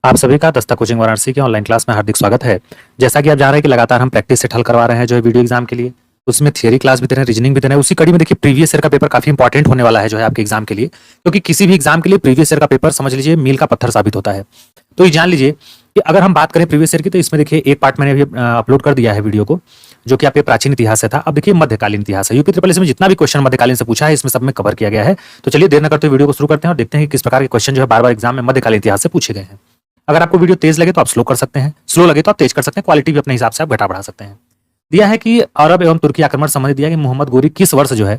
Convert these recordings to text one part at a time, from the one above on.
आप सभी का दस्ता कोचिंग वाराणसी के ऑनलाइन क्लास में हार्दिक स्वागत है। जैसा कि आप जान रहे हैं कि लगातार हम प्रैक्टिस सेट हल करवा रहे हैं जो है वीडियो एग्जाम के लिए। उसमें थियरी क्लास भी दे रहे हैं, रीजनिंग भी दे रहे हैं। उसी कड़ी में देखिए प्रीवियस ईयर का पेपर काफी इंपॉर्टेंट होने वाला है जो है आपके एग्जाम के लिए, क्योंकि किसी भी एग्जाम के लिए प्रीवियस ईयर का पेपर समझ लीजिए मील का पत्थर साबित होता है। तो ये जान लीजिए कि अगर हम बात करें प्रीवियस ईयर की, तो इसमें देखिए एक पार्ट मैंने अभी अपलोड कर दिया है वीडियो को, जो कि आपके प्राचीन इतिहास से था। अब देखिए मध्यकालीन इतिहास है। यूपी ट्रिपल एस में जितना भी क्वेश्चन मध्यकालीन से पूछा है इसमें सब में कवर किया गया है। तो चलिए देर न करते हुए वीडियो को शुरू करते हैं और देखते हैं कि किस प्रकार के क्वेश्चन जो है बार बार एग्जाम में मध्यकालीन इतिहास से पूछे गए हैं। अगर आपको वीडियो तेज लगे तो आप स्लो कर सकते हैं, स्लो लगे तो आप तेज कर सकते हैं, क्वालिटी भी अपने हिसाब से आप घटा बढ़ा सकते हैं। दिया है कि अरब एवं तुर्की आक्रमण संबंधी दिया कि मोहम्मद गोरी किस वर्ष जो है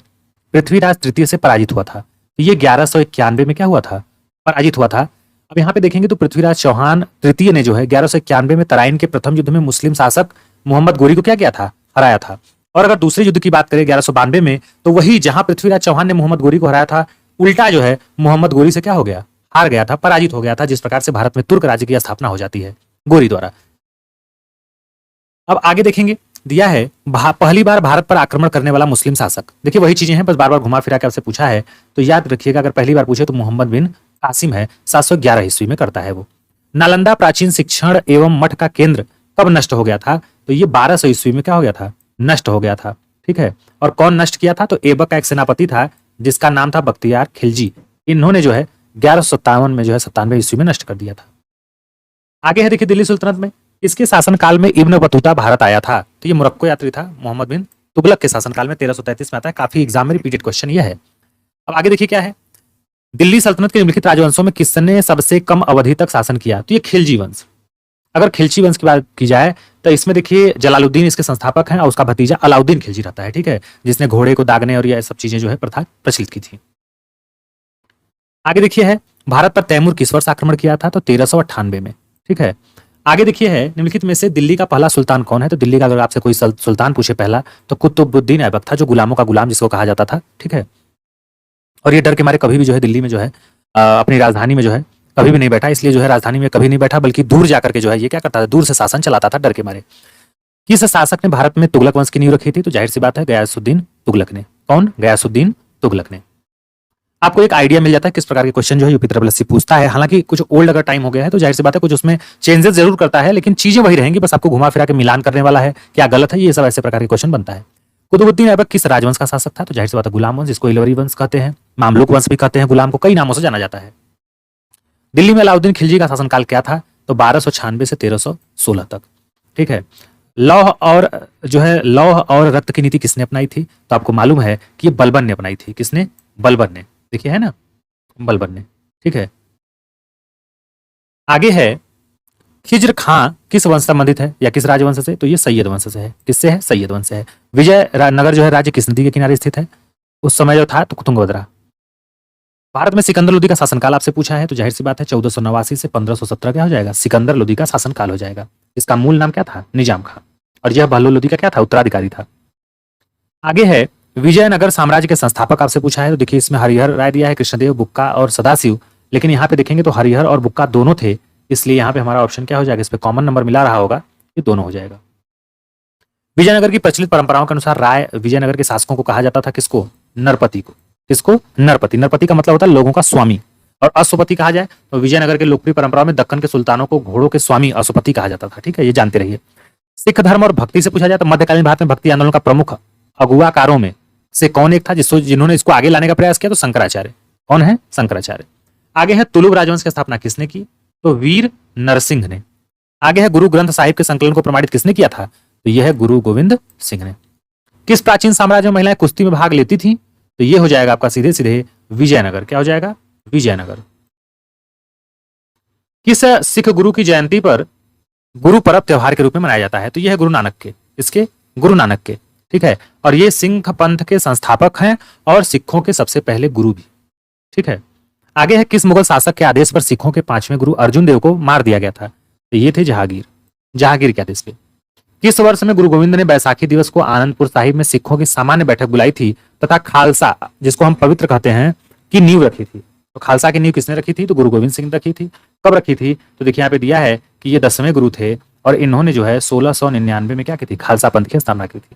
पृथ्वीराज तृतीय से पराजित हुआ था। तो ये 1191 में क्या हुआ था, पराजित हुआ था। अब यहाँ पे देखेंगे तो पृथ्वीराज चौहान तृतीय ने जो है 1191 में तराइन के प्रथम युद्ध में मुस्लिम शासक मोहम्मद गोरी को क्या किया था, हराया था। और अगर दूसरे युद्ध की बात करें 1192 में, तो वही जहां पृथ्वीराज चौहान ने मोहम्मद गोरी को हराया था, उल्टा जो है मोहम्मद गोरी से क्या हो गया, हार गया था, पराजित हो गया था। जिस प्रकार से भारत में तुर्क राज्य की स्थापना हो जाती है गोरी द्वारा। अब आगे देखेंगे, दिया है पहली बार भारत पर आक्रमण करने वाला मुस्लिम शासक। देखिए वही चीजें हैं, बस बार बार घुमा फिरा के आपसे पूछा है। तो याद रखिएगा, अगर पहली बार पूछे तो मोहम्मद बिन कासिम है, 711 ईस्वी में करता है वो। नालंदा प्राचीन शिक्षण एवं मठ का केंद्र कब नष्ट हो गया था, तो ये 1200 ईस्वी में क्या हो गया था, नष्ट हो गया था। ठीक है, और कौन नष्ट किया था, तो ऐबक का एक सेनापति था जिसका नाम था बख्तियार खिलजी। इन्होंने जो है 1157 में जो है 97 ईस्वी में नष्ट कर दिया था। आगे है देखिए दिल्ली सुल्तनत में, इसके शासनकाल में इब्न बतूता भारत आया था। तो ये मोरक्को यात्री था, मोहम्मद बिन तुगलक के शासनकाल में 1333 में आता है। काफी एग्जाम में रिपीटेड क्वेश्चन ये है। अब आगे देखिए क्या है, दिल्ली सल्तनत के निम्नलिखित राजवंशों में किसने सबसे कम अवधि तक शासन किया, तो ये खिलजी वंश। अगर खिलजी वंश की बात की जाए तो इसमें देखिए जलालुद्दीन इसके संस्थापक हैं और उसका भतीजा अलाउद्दीन खिलजी रहता है। ठीक है, जिसने घोड़े को दागने और ये सब चीजें जो है प्रथा प्रचलित की थी। आगे देखिए है, भारत पर तैमूर किस वर्ष आक्रमण किया था, तो 1398 में। ठीक है, आगे देखिए है, निम्नलिखित में से दिल्ली का पहला सुल्तान कौन है, तो दिल्ली का अगर आपसे कोई सुल्तान पूछे पहला, तो कुतुबुद्दीन ऐबक था, जो गुलामों का गुलाम जिसको कहा जाता था। ठीक है, और ये डर के मारे कभी भी जो है दिल्ली में जो है अपनी राजधानी में जो है कभी भी नहीं बैठा। इसलिए जो है राजधानी में कभी नहीं बैठा, बल्कि दूर जाकर के जो है ये क्या करता था, दूर से शासन चलाता था डर के मारे। किस शासक ने भारत में तुगलक वंश की नींव रखी थी, तो जाहिर सी बात है गयासुद्दीन तुगलक ने। कौन, गयासुद्दीन तुगलक ने। आपको एक आइडिया मिल जाता है किस प्रकार के क्वेश्चन जो है यूपी ट्रिपल एससी पूछता है। हालांकि कुछ ओल्ड अगर टाइम हो गया है तो जाहिर सी बात है कुछ उसमें चेंजेस जरूर करता है, लेकिन चीजें वही रहेंगी, बस आपको घुमा फिरा के मिलान करने वाला है, क्या गलत है, ये सब ऐसे प्रकार के क्वेश्चन बनता है। कुतुबुद्दीन ऐबक किस राजवंश का शासक था, तो जाहिर सी बात है गुलाम वंश, जिसको इलवरी वंश कहते हैं, मामलुक वंश भी कहते हैं, गुलाम को कई नामों से जाना जाता है। दिल्ली में अलाउद्दीन खिलजी का शासनकाल क्या था, तो 1296 से 1316 तक। ठीक है, लौह और जो है लौह और रक्त की नीति किसने अपनाई थी, तो आपको मालूम है कि ये बलबन ने अपनाई थी। किसने, बलबन ने। देखिए है ना, बलबन ने। ठीक है, आगे है, खिज्र खां किस वंश संबंधित है या किस राजवंश से, तो ये सैयद वंश से है। किससे है, सैयद वंश से है। विजय नगर जो है राज्य किस नदी के किनारे स्थित है, उस समय जो था तो तुंगभद्रा। भारत में सिकंदर लोदी का शासनकाल आपसे पूछा है, तो जाहिर सी बात है 1489 से 1517 क्या हो जाएगा, सिकंदर लोदी का शासनकाल हो जाएगा। इसका मूल नाम क्या था, निजाम खां, और यह बहलोल लोदी का क्या था, उत्तराधिकारी था। आगे है, विजयनगर साम्राज्य के संस्थापक आपसे पूछा है, तो देखिए इसमें हरिहर राय दिया है, कृष्णदेव, बुक्का और सदाशिव। लेकिन यहाँ पे देखेंगे तो हरिहर और बुक्का दोनों थे, इसलिए यहाँ पे हमारा ऑप्शन क्या हो जाएगा, इस पे कॉमन नंबर मिला रहा होगा, ये दोनों हो जाएगा। विजयनगर की प्रचलित परंपराओं के अनुसार राय विजयनगर के शासकों को कहा जाता था किसको, नरपति को। किसको, नरपति। नरपति का मतलब होता है लोगों का स्वामी। और अश्वपति कहा जाए तो विजयनगर के लोकप्रिय परंपराओं में दक्कन के सुल्तानों को घोड़ों के स्वामी अश्वपति कहा जाता था। ठीक है, ये जानते रहिए। सिख धर्म और भक्ति से पूछा जाए तो मध्यकालीन भारत में भक्ति आंदोलन का प्रमुख अगुवाकारों में से कौन एक था जिन्होंने इसको आगे लाने का प्रयास किया, तो शंकराचार्य। कौन है, शंकराचार्य। आगे है, तुलुक राजवंश की स्थापना किसने की, तो वीर नरसिंह ने। आगे है, गुरु ग्रंथ साहिब के संकलन को प्रमाणित किसने किया था, तो यह है गुरु गोविंद सिंह ने। किस प्राचीन साम्राज्य में महिलाएं कुश्ती में भाग लेती थी, तो ये हो जाएगा आपका सीधे सीधे विजयनगर। क्या हो जाएगा, विजयनगर। किस सिख गुरु की जयंती पर गुरु पर्व त्योहार के रूप में मनाया जाता है, तो यह है गुरु नानक के। इसके, गुरु नानक के। ठीक है, और ये सिंह पंथ के संस्थापक हैं और सिखों के सबसे पहले गुरु भी। ठीक है, आगे है, किस मुगल शासक के आदेश पर सिखों के 5वें गुरु अर्जुन देव को मार दिया गया था, तो ये थे जहांगीर। जहांगीर के आदेश पे। किस वर्ष में गुरु गोविंद ने बैसाखी दिवस को आनंदपुर साहिब में सिखों की सामान्य बैठक बुलाई थी तथा खालसा, जिसको हम पवित्र कहते हैं, की नींव रखी थी, तो खालसा की नींव किसने रखी थी, तो गुरु गोविंद सिंह ने रखी थी। कब रखी थी, तो देखिए यहाँ पे दिया है कि ये 10वें गुरु थे और इन्होंने जो है 1699 में क्या की थी, खालसा पंथ की स्थापना की थी।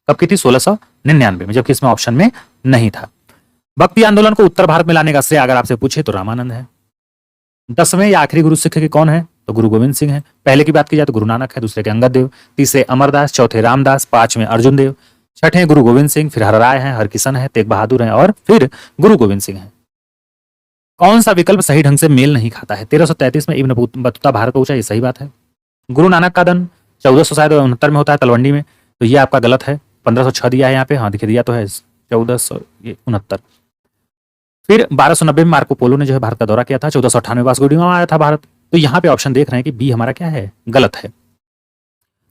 कब की थी, 1699 में, जबकि इसमें ऑप्शन में नहीं था। भक्ति आंदोलन को उत्तर भारत में लाने का श्रेय अगर आपसे पूछे तो रामानंद है। 10वें या आखिरी गुरु सिख के कौन है? तो गुरु गोविंद सिंह है। पहले की बात की जाए तो गुरु नानक है, दूसरे के अंगद देव, तीसरे अमरदास, चौथे रामदास, पांचवें अर्जुन देव, छठे गुरु गोविंद सिंह, फिर हरराय हैं, हरकिशन है, तेग बहादुर हैं और फिर गुरु गोविंद सिंह है। कौन सा विकल्प सही ढंग से मेल नहीं खाता है? 1333 में इब्न बतूता भारत पहुंचा, ये सही बात है। गुरु नानक का जन्म 1469 में होता है तलवंडी में, तो ये आपका गलत है। 1506 दिया है यहाँ पे, हाँ देखिए दिया तो है 1469। फिर 1290 में मार्को पोलो ने जो है भारत का दौरा किया था। 1498 वास्को डी गामा आया था भारत। तो यहाँ पे ऑप्शन देख रहे हैं कि बी हमारा क्या है, गलत है।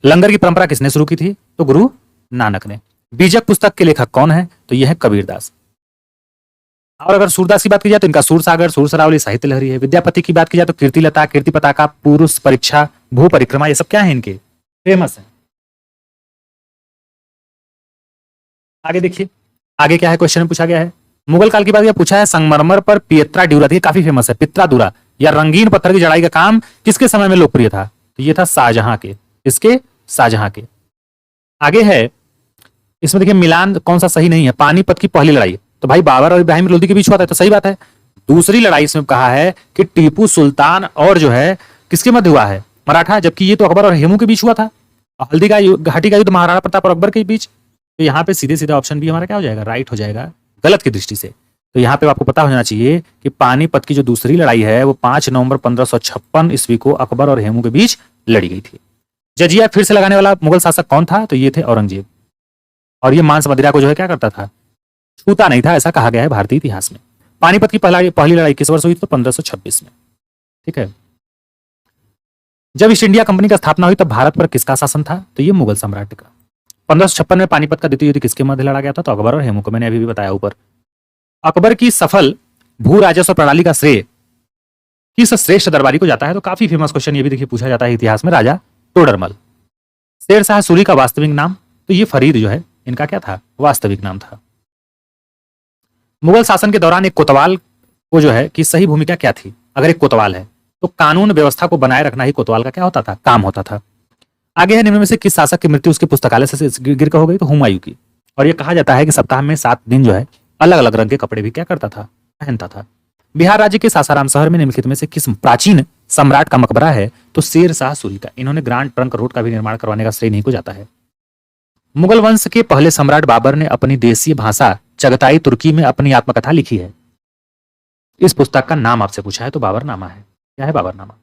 लंगर की परंपरा किसने शुरू की थी? तो गुरु नानक ने। बीजक पुस्तक के लेखक कौन है? तो यह है कबीरदास। और अगर सूरदास की बात की जाए तो इनका सूर सागर, सूर सरावली, साहित्य लहरी है। विद्यापति की बात की जाए तो कीर्ति लता, कीर्ति पताका, पुरुष परीक्षा, भू परिक्रमा, ये सब क्या है इनके, फेमस है। आगे देखिए, आगे क्या है क्वेश्चन में पूछा गया है। मुगल काल की बात पूछा है, संगमरमर पर पियत्रा ड्यूरा थी, काफी फेमस है। पित्रा दूरा या रंगीन पत्थर की जड़ाई का काम किसके समय में लोकप्रिय था? तो ये था शाहजहां के। इसके शाहजहां के। आगे है, इसमें देखिए मिलान कौन सा सही नहीं है। पानीपत की पहली लड़ाई, तो भाई बाबर और इब्राहिम लोदी के बीच हुआ था, तो सही बात है। दूसरी लड़ाई इसमें कहा है कि टीपू सुल्तान और जो है किसके मध्य हुआ है, मराठा, जबकि ये तो अकबर और हेमू के बीच हुआ था। हल्दी का घाटी का युद्ध महाराणा प्रताप और अकबर के बीच। तो यहाँ पे सीधे सीधे ऑप्शन भी हमारा क्या हो जाएगा, राइट हो जाएगा, गलत की दृष्टि से। तो यहाँ पे आपको पता होना चाहिए कि पानीपत की जो दूसरी लड़ाई है वो 5 नवंबर 1556 ईस्वी को अकबर और हेमू के बीच लड़ी गई थी। जजिया फिर से लगाने वाला मुगल शासक कौन था? तो ये थे औरंगजेब। और ये मांस मदिरा को जो है क्या करता था, छूता नहीं था, ऐसा कहा गया है भारतीय इतिहास में। पानीपत की पहली लड़ाई किस वर्ष हुई? तो 1526 में। ठीक है। जब ईस्ट इंडिया कंपनी का स्थापना हुई तब भारत पर किसका शासन था? तो ये मुगल सम्राट का। 1556 में पानीपत का द्वितीय युद्ध किसके मध्य लड़ा गया था? तो अकबर और हेमू को, मैंने अभी भी बताया ऊपर। अकबर की सफल भू राजस्व प्रणाली का श्रेय किस श्रेष्ठ दरबारी को जाता है? तो काफी फेमस क्वेश्चन ये भी देखिए पूछा जाता है इतिहास में, राजा तोडरमल। शेर शाह सूरी का वास्तविक नाम? तो ये फरीद जो है इनका क्या था, वास्तविक नाम था। मुगल शासन के दौरान एक कोतवाल को जो है कि सही भूमिका क्या थी? अगर एक कोतवाल है तो कानून व्यवस्था को बनाए रखना ही कोतवाल का क्या होता था, काम होता था। आगे है, निम्न में से किस शासक की मृत्यु उसके पुस्तकालय से गिर कर हो गई? तो हुमायूं की। और ये कहा जाता है कि सप्ताह में 7 दिन जो है अलग अलग रंग के कपड़े भी क्या करता था, पहनता था। बिहार राज्य के सासाराम शहर में निम्नलिखित में से किस प्राचीन सम्राट का मकबरा है? तो शेर शाह सूरी का। इन्होंने ग्रांड ट्रंक रोड का भी निर्माण करवाने का श्रेय इन्हीं को जाता है। मुगल वंश के पहले सम्राट बाबर ने अपनी देसी भाषा चगताई तुर्की में अपनी आत्मकथा लिखी है। इस पुस्तक का नाम आपसे पूछा है तो बाबरनामा है। क्या है बाबरनामा?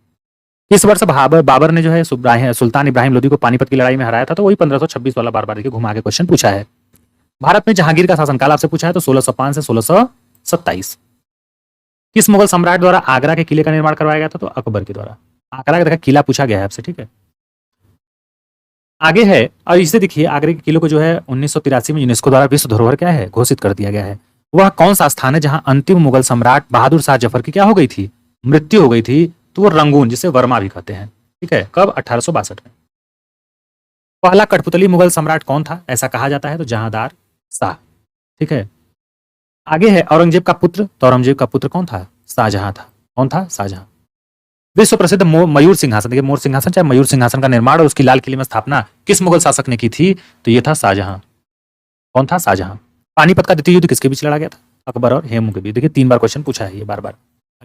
इस वर्ष बाबर ने जो है सुल्तान इब्राहिम लोदी को पानीपत की लड़ाई में हराया था, तो वही 1526 वाला बार बार देखिए घुमा के क्वेश्चन पूछा है। भारत में जहांगीर का शासनकाल आपसे पूछा है तो 1605 से 1627। किस मुगल सम्राट द्वारा आगरा के किले का निर्माण करवाया गया था? तो अकबर के द्वारा। आगरा का किला पूछा गया है आपसे, ठीक है। आगे है, और इसे देखिए आगरे के किले को जो है 1983 में यूनेस्को द्वारा विश्व धरोहर क्या है, घोषित कर दिया गया है। वह कौन सा स्थान है जहां अंतिम मुगल सम्राट बहादुर शाह जफर की क्या हो गई थी, मृत्यु हो गई थी? तो वो रंगून, जिसे वर्मा भी कहते हैं। ठीक है, कब? 1862 में। पहला कठपुतली मुगल सम्राट कौन था? ऐसा कहा जाता है तो जहांदार शाह। ठीक है। आगे है, औरंगजेब का पुत्र, तो औरंगजेब का पुत्र कौन था? शाहजहां था। कौन था? शाहजहां। विश्व प्रसिद्ध मयूर सिंहासन, देखिए मोर सिंहासन चाहे मयूर सिंहासन का निर्माण और उसकी लाल किले में स्थापना किस मुगल शासक ने की थी? तो ये था शाहजहां। कौन था? शाहजहां। पानीपत का द्वितीय युद्ध किसके बीच लड़ा गया था? अकबर और हेमू के बीच। देखिए 3 बार क्वेश्चन पूछा है ये, बार बार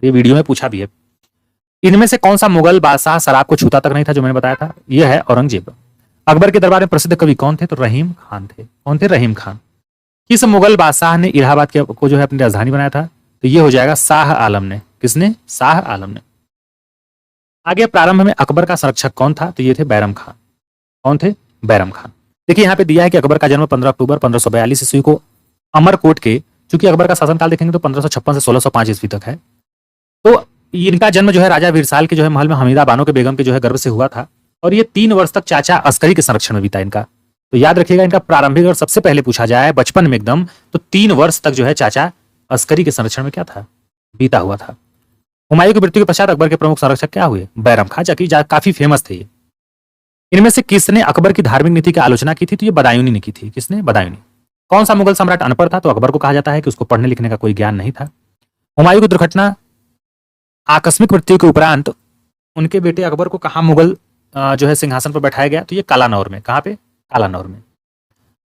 ये वीडियो में पूछा भी है। इनमें से कौन सा मुगल बादशाह शराब को छूता तक नहीं था, जो मैंने बताया था? यह है औरंगजेब। अकबर के दरबार में प्रसिद्ध कवि कौन थे? तो रहीम खान थे। कौन थे? रहीम खान। किस मुगल बादशाह ने इलाहाबाद को जो है अपनी राजधानी बनाया था? तो ये हो जाएगा शाह आलम ने। किसने? शाह आलम ने। आगे प्रारंभ में अकबर का संरक्षक कौन था? तो ये थे बैरम खान। कौन थे? बैरम खान। देखिए यहाँ पे दिया है कि अकबर का जन्म 15 अक्टूबर 1542 ईस्वी को अमरकोट के, चूंकि अकबर का शासनकाल देखेंगे तो 1556 से 1605 ईस्वी तक है, तो इनका जन्म जो है राजा वीरसाल के जो है महल में हमीदा बानो के बेगम के जो है गर्भ से हुआ था। और ये 3 वर्ष तक चाचा अस्करी के संरक्षण में बीता इनका। तो याद रखिएगा, इनका प्रारंभिक और सबसे पहले पूछा जाए बचपन में एकदम, तो 3 वर्ष तक जो है चाचा अस्करी के संरक्षण में क्या था, बीता हुआ था। हुमायूं की मृत्यु के पश्चात अकबर के प्रमुख संरक्षक क्या हुए? बैरम खान, काफी फेमस थे ये। इनमें से किसने अकबर की धार्मिक नीति की आलोचना की थी? तो ये बदायूनी ने की थी। किसने? बदायूनी। कौन सा मुगल सम्राट अनपढ़ था? तो अकबर को कहा जाता है कि उसको पढ़ने लिखने का कोई ज्ञान नहीं था। हुमायूं की दुर्घटना आकस्मिक मृत्यु के उपरांत उनके बेटे अकबर को कहा मुगल जो है सिंहासन पर बैठाया गया? तो ये कालानौर में। कहां पे? कालानौर में।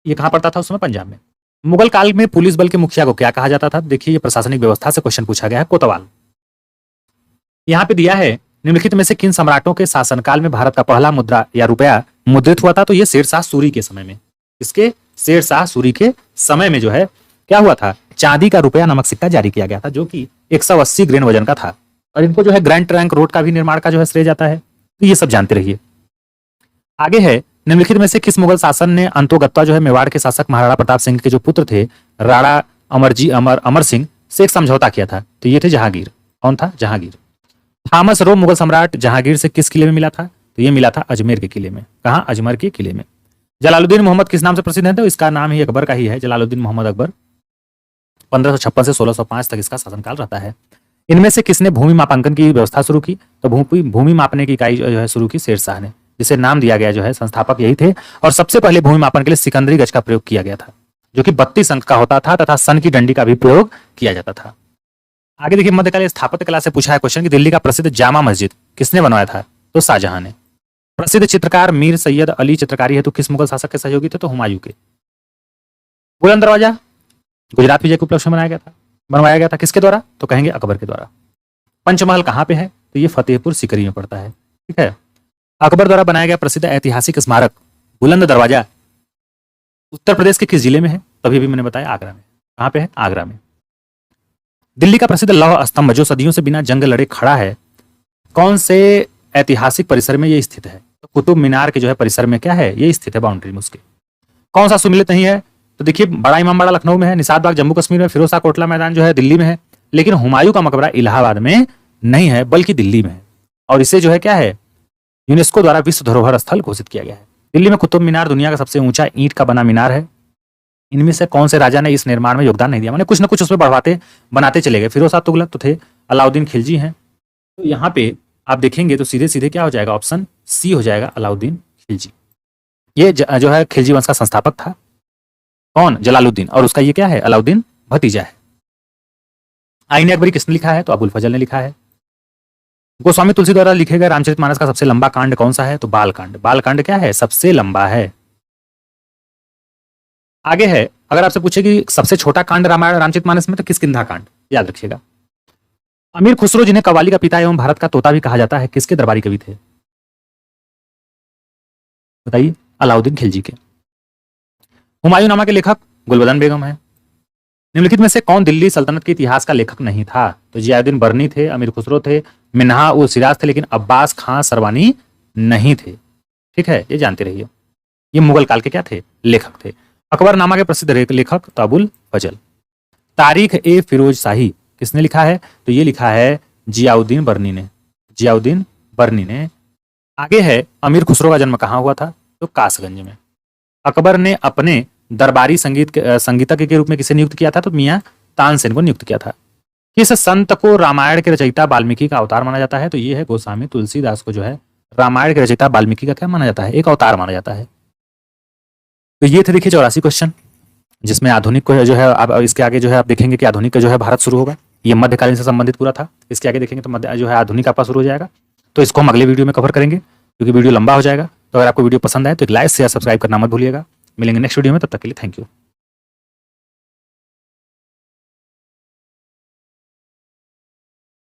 ये कहां पड़ता था उस समय? पंजाब में। मुगल काल में पुलिस बल के मुखिया को क्या कहा जाता था? देखिए ये प्रशासनिक व्यवस्था से क्वेश्चन पूछा गया है, कोतवाल। यहाँ पे दिया है निम्नलिखित में से किन सम्राटों के शासनकाल में भारत का पहला मुद्रा या रुपया मुद्रित हुआ था? तो ये शेरशाह सूरी के समय में, इसके शेरशाह सूरी के समय में जो है क्या हुआ था, चांदी का रुपया नामक सिक्का जारी किया गया था, जो कि 180 ग्रेन वजन का था। और इनको जो है ग्रैंड ट्रंक रोड का भी निर्माण का जो है श्रेय जाता है। तो ये सब जानते रहिए। आगे है निम्नलिखित में से किस मुगल शासन ने अंतोगत्वा जो है मेवाड़ के शासक महाराणा प्रताप सिंह के जो पुत्र थे राणा अमर सिंह से एक समझौता किया था? तो ये थे जहांगीर। कौन था? जहांगीर। थॉमस रो मुगल सम्राट जहांगीर से किस किले में मिला था? तो ये मिला था अजमेर के किले में। कहाँ? अजमेर के किले में। जलालुद्दीन मोहम्मद किस नाम से प्रसिद्ध है? तो इसका नाम ही अकबर का ही है, जलालुद्दीन मोहम्मद अकबर। 1556 से 1605 तक इसका शासनकाल रहता है। इनमें से किसने भूमि मापांकन की व्यवस्था शुरू की? तो भूमि मापने की इकाई जो है शुरू की शेरशाह ने, जिसे नाम दिया गया जो है, संस्थापक यही थे। और सबसे पहले भूमि मापन के लिए सिकंदरी गज का प्रयोग किया गया था, जो कि 32 अंक का होता था तथा सन की डंडी का भी प्रयोग किया जाता था। आगे देखिए, मध्यकालीन स्थापत्य कला से पूछा है क्वेश्चन कि दिल्ली का प्रसिद्ध जामा मस्जिद किसने बनवाया था? तो शाहजहां ने। प्रसिद्ध चित्रकार मीर सैयद अली चित्रकारी हेतु किस मुगल शासक के सहयोगी थे? तो हुमायूं के। बुलंद दरवाजा गुजरात विजय के उपलक्ष्य में बनवाया गया था किसके द्वारा? तो कहेंगे अकबर के द्वारा। पंचमहल कहाँ पे है? तो ये फतेहपुर सीकरी में पड़ता है। ठीक है। अकबर द्वारा बनाया गया प्रसिद्ध ऐतिहासिक स्मारक बुलंद दरवाजा उत्तर प्रदेश के किस जिले में है? तभी भी मैंने बताया आगरा में। कहाँ पे है? आगरा में। दिल्ली का प्रसिद्ध लौह स्तंभ जो सदियों से बिना जंग लड़े खड़ा है, कौन से ऐतिहासिक परिसर में ये स्थित है? तो कुतुब मीनार के जो है परिसर में क्या है, ये स्थित है, बाउंड्री में उसके। कौन सा सुमिलित नहीं है? तो देखिए, बड़ा इमामबाड़ा लखनऊ में है, निसार बाग जम्मू कश्मीर में, फिरोज शाह कोटला मैदान जो है दिल्ली में है। लेकिन हुमायूं का मकबरा इलाहाबाद में नहीं है, बल्कि दिल्ली में है। और इसे जो है क्या है, यूनेस्को द्वारा विश्व धरोहर स्थल घोषित किया गया है। दिल्ली में कुतुब मीनार दुनिया का सबसे ऊंचा ईंट का बना मीनार है। इनमें से कौन से राजा ने इस निर्माण में योगदान नहीं दिया? मैंने कुछ ना कुछ उसमें बनाते चले गए। फिरोज शाह तुगलक तो थे, अलाउद्दीन खिलजी हैं। तो यहाँ पे आप देखेंगे तो सीधे सीधे क्या हो जाएगा, ऑप्शन सी हो जाएगा, अलाउद्दीन खिलजी। ये जो है खिलजी वंश का संस्थापक था। कौन? जलालुद्दीन। और उसका ये क्या है, अलाउद्दीन भतीजा है। आईन अकबरी किसने लिखा है? तो अबुल फजल ने लिखा है। गोस्वामी तुलसी द्वारा लिखे गए रामचरितमानस का सबसे लंबा कांड कौन सा है? तो बालकांड। बालकांड क्या है, सबसे लंबा है। आगे है, अगर आपसे पूछे कि सबसे छोटा कांड रामायण रामचरितमानस में, तो किष्किंधा कांड, याद रखिएगा। अमीर खुसरो जिन्हें कव्वाली का पिता एवं भारत का तोता भी कहा जाता है, किसके दरबारी कवि थे? बताइए। अलाउद्दीन खिलजी के। हुमायूं नामा के लेखक गुलबदन बेगम है। निम्नलिखित में से कौन दिल्ली सल्तनत के इतिहास का लेखक नहीं था? तो जियाउद्दीन बर्नी थे, अमीर खुसरो थे, मिन्हा उल सिराज थे, लेकिन अब्बास खां सरवानी नहीं थे। ठीक है, ये जानते रहिए। ये मुगल काल के क्या थे, लेखक थे। अकबरनामा के प्रसिद्ध लेखक तो अबुल फजल। तारीख ए फिरोज शाही किसने लिखा है? तो ये लिखा है जियाउद्दीन बर्नी ने। जियाउद्दीन बर्नी ने। आगे है, अमीर खुसरो का जन्म कहाँ हुआ था? तो कासगंज में। अकबर ने अपने दरबारी संगीतज्ञ के रूप में किसे नियुक्त किया था? तो मियां तानसेन को नियुक्त किया था। किस संत को रामायण के रचयिता वाल्मीकि का अवतार माना जाता है? तो ये है गोस्वामी तुलसीदास को जो है रामायण के रचयिता वाल्मीकि का क्या माना जाता है? एक अवतार माना जाता है। तो ये थे देखिए 84 क्वेश्चन, जिसमें आधुनिक को जो है आप इसके आगे जो है आप देखेंगे कि आधुनिक का जो है भारत शुरू होगा। ये मध्यकालीन से संबंधित पूरा था। इसके आगे देखेंगे तो मध्य जो है आधुनिक आपका शुरू हो जाएगा। तो इसको हम अगले वीडियो में कवर करेंगे, क्योंकि वीडियो लंबा हो जाएगा। तो अगर आपको वीडियो पसंद आए तो एक लाइक शेयर सब्सक्राइब करना मत भूलिएगा। मिलेंगे नेक्स्ट वीडियो में, तब तक के लिए थैंक यू।